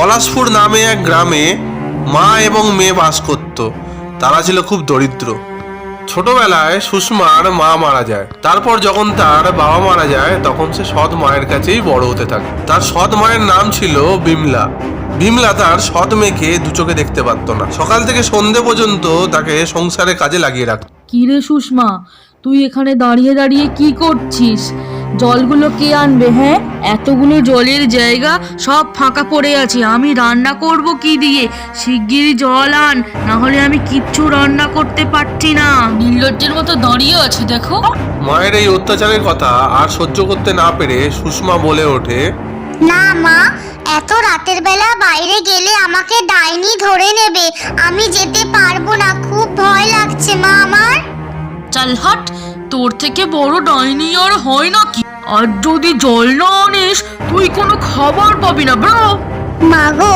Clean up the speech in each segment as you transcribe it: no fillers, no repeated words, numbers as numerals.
পলাশপুর নামে এক গ্রামে মা এবং মেয়ে বাস করত। তারা ছিল খুব দরিদ্র। ছোটবেলায় সুষমার মা মারা যায়। তারপর যখন তার বাবা মারা যায় তখন সে সৎ মায়ের কাছেই বড় হতে থাকে। তার সৎ মায়ের নাম ছিল বিমলা। বিমলা তার সৎ মেয়েকে দু চোখে দেখতে পারত না। সকাল থেকে সন্ধে পর্যন্ত তাকে সংসারে কাজে লাগিয়ে রাখত। কি রে সুষমা, তুই এখানে দাঁড়িয়ে দাঁড়িয়ে কি করছিস? জলগুলো কে আনবে? হ্যাঁ, এতগুলো জলের জায়গা সব ফাঁকা পড়ে আছে, আমি রান্না করব কি দিয়ে? শিগগিরই জল আন, না হলে আমি কিচ্ছু রান্না করতে পারছি না। নির্লজ্জের মতো দাঁড়িয়ে আছে দেখো। মায়ের এই অত্যাচারের কথা আর সহ্য করতে না পেরে সুষমা বলে ওঠে, না মা, এত রাতের বেলা বাইরে গেলে আমাকে ডাইনি ধরে নেবে, আমি যেতে পারবো না, খুব ভয় লাগছে মা আমার। চল হট, তোর থেকে বড় ডাইনি আর হয় নাকি? আর যদি জল না আনিস তুই কোনো খাবার পাবি না ব্রো। মাগো,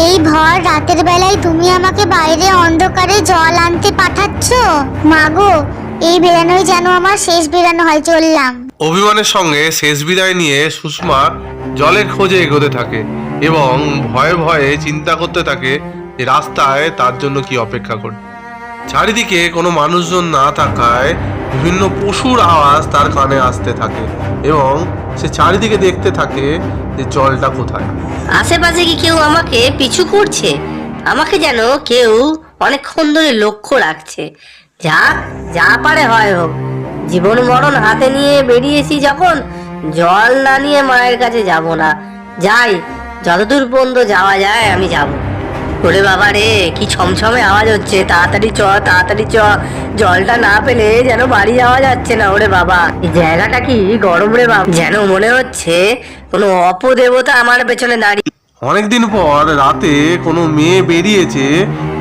এই ভর রাতের বেলায় তুমি আমাকে বাইরে অন্ধকারে জল আনতে পাঠাচ্ছ? মাগো, এই বেরানোই যেন আমার শেষ বেরানো হয়, চললাম। অভিমানের সঙ্গে শেষ বিদায় নিয়ে সুষমা জলের খোঁজে এগোতে থাকে এবং ভয়ে ভয়ে চিন্তা করতে থাকে যে রাস্তায় তার জন্য কি অপেক্ষা করে। চারিদিকে কোনো মানুষজন না থাকায় বিভিন্ন পশুর আওয়াজ তার কানে আসতে থাকে এবং সে চারিদিকে দেখতে থাকে যে জলটা কোথায়। আশেপাশে কি কেউ আমাকে পিছু করছে? আমাকে যেন কেউ অনেকক্ষণ ধরে লক্ষ্য রাখছে। যা পারে হয় হোক, জীবন মরণ হাতে নিয়ে বেরিয়েছি যখন, জল না নিয়ে মায়ের কাছে যাব না। যাই, যতদূর পর্যন্ত যাওয়া যায় আমি যাব। ওরে বাবা রে, কি ছমছমে আওয়াজ হচ্ছে, তাড়াতাড়ি চ, জলটা না পেলে যেন বাড়ি যাওয়া যাচ্ছে না। ওরে বাবা, এই জায়গাটা কি গরম রে বাবা, যেন মনে হচ্ছে কোনো অপদেবতা আমার পেছনে দাঁড়িয়ে। অনেকদিন পর রাতে কোনো মেয়ে বেরিয়েছে,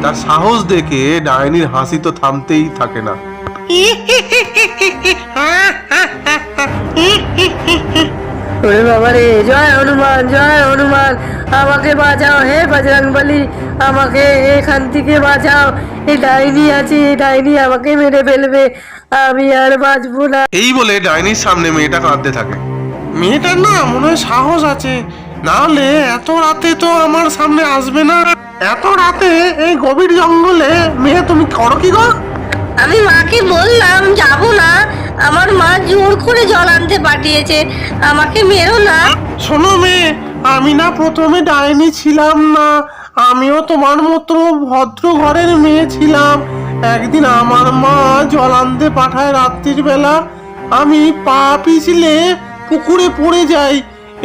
তার সাহস দেখে ডাইনির হাসি তো থামতেই থাকে না। ওরে বাবা রে, জয় হনুমান, আমাকে বাঁচাও হে বজরংবলী, আমাকে এখান থেকে বাঁচাও। এই ডাইনি আছে, এই ডাইনি আমাকে মেরে ফেলবে, আমি আর বাঁচবো না। এই বলে ডাইনির সামনে মেয়েটা কাঁদতে থাকে। মেয়েটার না মনে হয় সাহস আছে, না হলে এত রাতে তো আমার সামনে আসবে না। এত রাতে এই গভীর জঙ্গলে মেয়ে তুমি করো কি গো? আমি মাকে বললাম যাব না, আমার মা জোর করে জল আনতে পাঠিয়েছে, আমাকে মেরো না। শোনো মেয়ে, আমি না প্রথমে ডাইনি ছিলাম না, আমিও তোমার মতো ভদ্র ঘরের মেয়ে ছিলাম। একদিন আমার মা জল আনতে পাঠায় রাত্রির বেলা, আমি পা পিছলে পুকুরে পড়ে যাই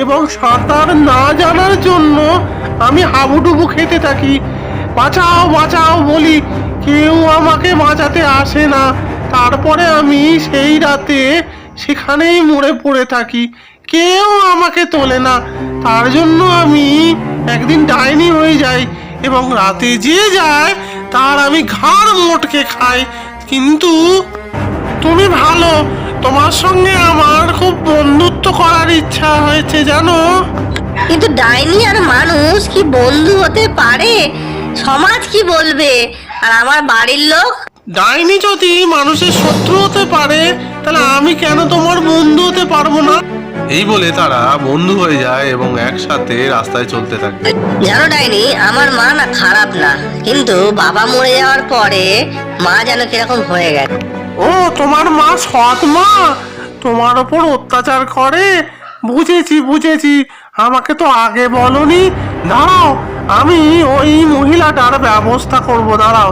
এবং সাঁতার না জানার জন্য আমি হাবুডুবু খেতে থাকি। বাঁচাও বলি, কেউ আমাকে বাঁচাতে আসে না। তারপরে আমি সেই রাতে সেখানেই মরে পড়ে থাকি, কেউ আমাকে তোলে না। তার জন্য আমি একদিন ডাইনি হয়ে যাই এবং রাতে যে যায় তার আমি ঘাড় মোটকে খাই। কিন্তু তুমি ভালো, তোমার সঙ্গে আমার খুব বন্ধুত্ব করার ইচ্ছা হয়েছে জানো। কিন্তু ডাইনি আর মানুষ কি বন্ধু হতে পারে? সমাজ কি বলবে, আর আমার বাড়ির লোক? ডাইনি যদি মানুষের শত্রু হতে পারে, তাহলে আমি কেন তোমার বন্ধু হতে পারবো না? এই বলে তারা বন্ধু হয়ে যায় এবং একসাথে রাস্তায় চলতে থাকে। জানো ডাইনি, আমার মা না খারাপ না, কিন্তু বাবা মরে যাওয়ার পরে মা যেন কিরকম হয়ে গেছে। ও, তোমার মা সৎ মা তোমার ওপর অত্যাচার করে? বুঝেছি, আমাকে তো আগে বলনি। দাঁড়াও, আমি ওই মহিলাটার ব্যবস্থা করব, দাঁড়াও,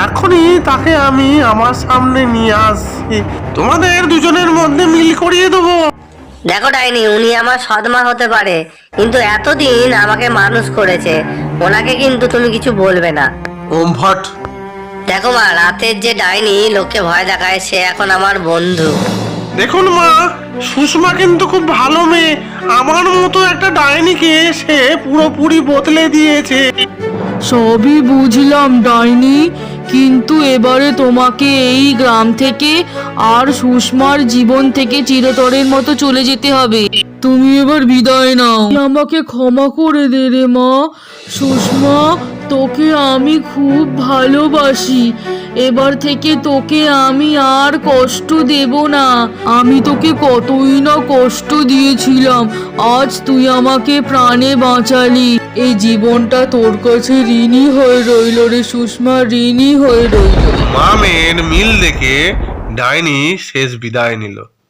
এখনই তাকে আমি আমার সামনে নিয়ে আসছি, তোমাদের দুজনের মধ্যে মিল করিয়ে দেবো। দেখো ডাইনি, উনি আমার সৎমা হতে পারে, কিন্তু এতদিন আমাকে মানুষ করেছে, ওনাকে কিন্তু তুমি কিছু বলবে না। ওম ভট। দেখো মা, রাতের যে ডাইনি লোককে ভয় দেখায়, সে এখন আমার বন্ধু। দেখুন মা, সুষমা কিন্তু খুব ভালো মেয়ে, আমার মতো একটা ডাইনিকে সে পুরোপুরি বদলে দিয়েছে। সবই বুঝলাম ডাইনি, কিন্তু এবারে তোমাকে এই গ্রাম থেকে আর সুষমার জীবন থেকে চিরতরের মতো চলে যেতে হবে। তুমি এবার বিদায় নাও, আমাকে ক্ষমা করে দে রে মা। সুষমা, তোকে আমি খুব ভালোবাসি, এবার থেকে তোকে আমি আর কষ্ট দেব না। আমি তোকে কতই না কষ্ট দিয়েছিলাম, আজ তুই আমাকে প্রাণে বাঁচালি। এই জীবনটা তোর কাছে ঋণী হয়ে রইল রে সুষমা, ঋণী হয়ে রইল। মা মেয়ের মিল দেখে ডাইনি শেষ বিদায় নিল।